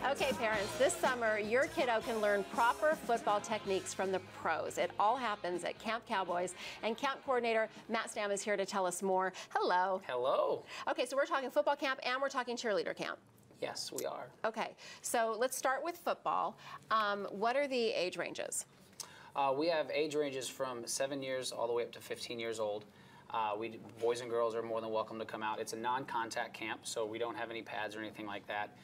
Okay, parents, this summer, your kiddo can learn proper football techniques from the pros. It all happens at Camp Cowboys, and Camp Coordinator Matt Stamm is here to tell us more. Hello. Hello. Okay, so we're talking football camp and we're talking cheerleader camp. Yes, we are. Okay, so let's start with football. What are the age ranges? We have age ranges from 7 years all the way up to 15 years old. Boys and girls are more than welcome to come out. It's a non-contact camp, so we don't have any pads or anything like that.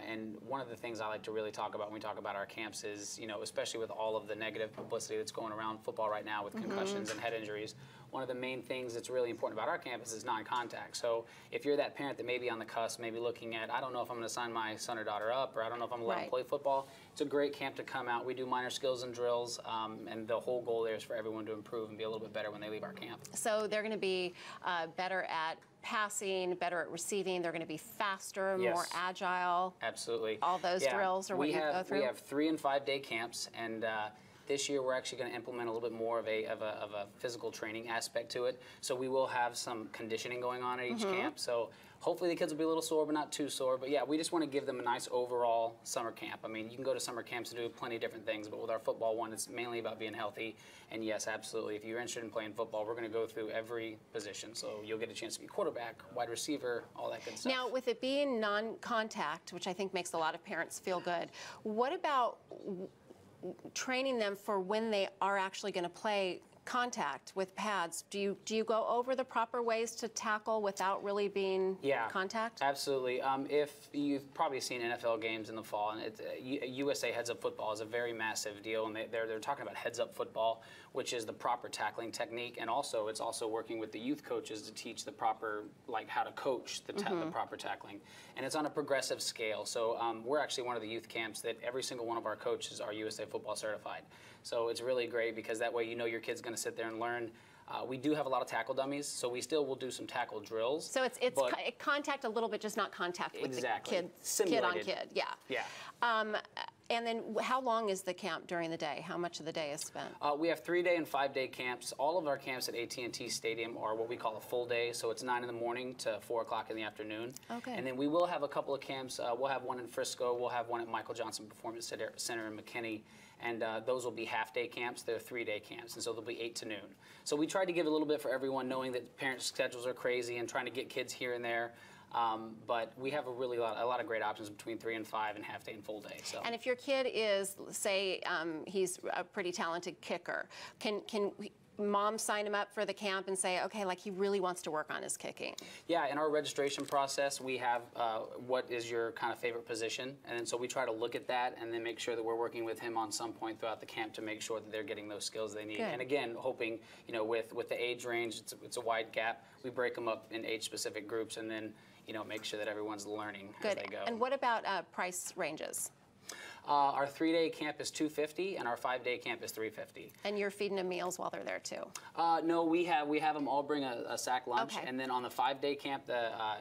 And one of the things I like to really talk about when we talk about our camps is, you know, especially with all of the negative publicity that's going around football right now with concussions and head injuries, one of the main things that's really important about our campus is non-contact. So if you're that parent that may be on the cusp, maybe looking at, I don't know if I'm going to sign my son or daughter up, or I don't know if I'm allowed to play football, it's a great camp to come out. We do minor skills and drills, and the whole goal there is for everyone to improve and be a little bit better when they leave our camp. So they're going to be better at passing, better at receiving. They're going to be faster, more agile. Absolutely. All those drills are what you go through? We have 3- and 5-day camps, and this year we're actually going to implement a little bit more of a physical training aspect to it. So we will have some conditioning going on at each camp. So hopefully the kids will be a little sore, but not too sore. But yeah, we just want to give them a nice overall summer camp. I mean, you can go to summer camps and do plenty of different things, but with our football one, it's mainly about being healthy. And yes, absolutely, if you're interested in playing football, we're going to go through every position. So you'll get a chance to be quarterback, wide receiver, all that good stuff. Now, with it being non-contact, which I think makes a lot of parents feel good, what about training them for when they are actually going to play contact with pads? Do you go over the proper ways to tackle without really being contact? Absolutely. If you've probably seen NFL games in the fall, and USA Heads Up Football is a very massive deal, and they're talking about heads up football, which is the proper tackling technique, and also it's also working with the youth coaches to teach the proper, like how to coach the proper tackling, and it's on a progressive scale. So we're actually one of the youth camps that every single one of our coaches are USA Football certified. So it's really great because that way you know your kid's going to sit there and learn. We do have a lot of tackle dummies, so we still will do some tackle drills. So it's contact a little bit, just not contact with the kid on kid. Yeah. Yeah. And then how long is the camp during the day? How much of the day is spent? We have 3-day and 5-day camps. All of our camps at AT&T Stadium are what we call a full day, so it's 9 in the morning to 4 o'clock in the afternoon. Okay. And then we will have a couple of camps. We'll have one in Frisco. We'll have one at Michael Johnson Performance Center in McKinney. And those will be half-day camps. They're 3-day camps, and so they'll be 8 to noon. So we try to give a little bit for everyone, knowing that parents' schedules are crazy and trying to get kids here and there. But we have a lot of great options between 3 and 5 and half-day and full day. So. And if your kid is, say, he's a pretty talented kicker, can mom sign him up for the camp and say, okay, like he really wants to work on his kicking? Yeah, in our registration process, we have what is your kind of favorite position, and then so we try to look at that and then make sure that we're working with him on some point throughout the camp to make sure that they're getting those skills they need. Good. And again, hoping, you know, with the age range, it's a wide gap. We break them up in age-specific groups and then, you know, make sure that everyone's learning as they go. And what about price ranges? Our 3-day camp is $250, and our 5-day camp is $350. And you're feeding them meals while they're there too? No, we have them all bring a sack lunch, and then on the 5-day camp,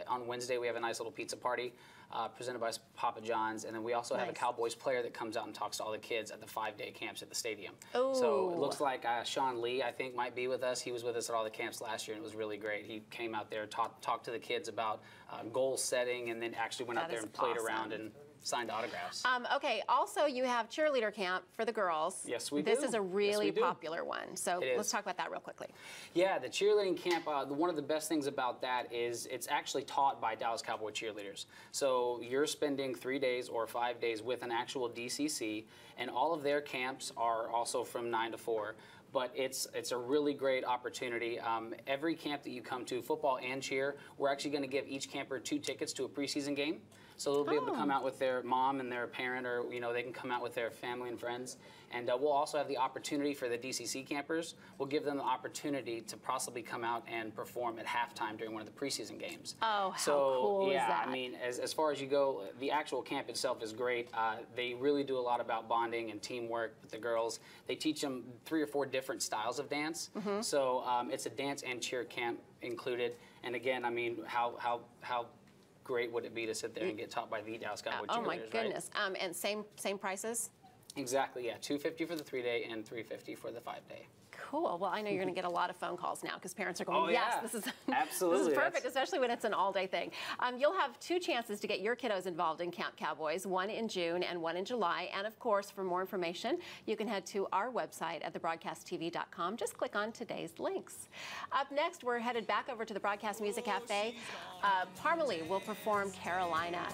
on Wednesday we have a nice little pizza party presented by Papa John's, and then we also have a Cowboys player that comes out and talks to all the kids at the 5-day camps at the stadium. Ooh. So it looks like Sean Lee, I think, might be with us. He was with us at all the camps last year, and it was really great. He came out there, talked to the kids about goal setting, and then actually went out there and played around and signed autographs. Okay, also you have cheerleader camp for the girls. Yes, we do. This is a really popular one, so let's talk about that real quickly. Yeah, the cheerleading camp, one of the best things about that is it's actually taught by Dallas Cowboy cheerleaders. So you're spending 3 days or 5 days with an actual DCC, and all of their camps are also from 9 to 4. But it's a really great opportunity. Every camp that you come to, football and cheer, we're actually going to give each camper 2 tickets to a preseason game. So they'll be able to come out with their mom and their parent, or you know, they can come out with their family and friends. And we'll also have the opportunity for the DCC campers. We'll give them the opportunity to possibly come out and perform at halftime during one of the preseason games. Oh, how cool is that? I mean, as far as you go, the actual camp itself is great. They really do a lot about bonding and teamwork with the girls. They teach them 3 or 4 different styles of dance. So it's a dance and cheer camp included. And again, I mean, how great would it be to sit there and get taught by the Dallas Cowboy cheerleaders? Oh my goodness! Right? And same prices. Exactly, yeah. $250 for the 3-day and $350 for the 5-day. Cool. Well, I know you're going to get a lot of phone calls now because parents are going, Oh, yes, yeah. this is Absolutely. this is perfect, especially when it's an all-day thing. You'll have 2 chances to get your kiddos involved in Camp Cowboys, one in June and one in July. And of course, for more information, you can head to our website at thebroadcasttv.com. Just click on today's links. Up next, we're headed back over to the Broadcast Music Cafe. Parmalee will perform Carolina.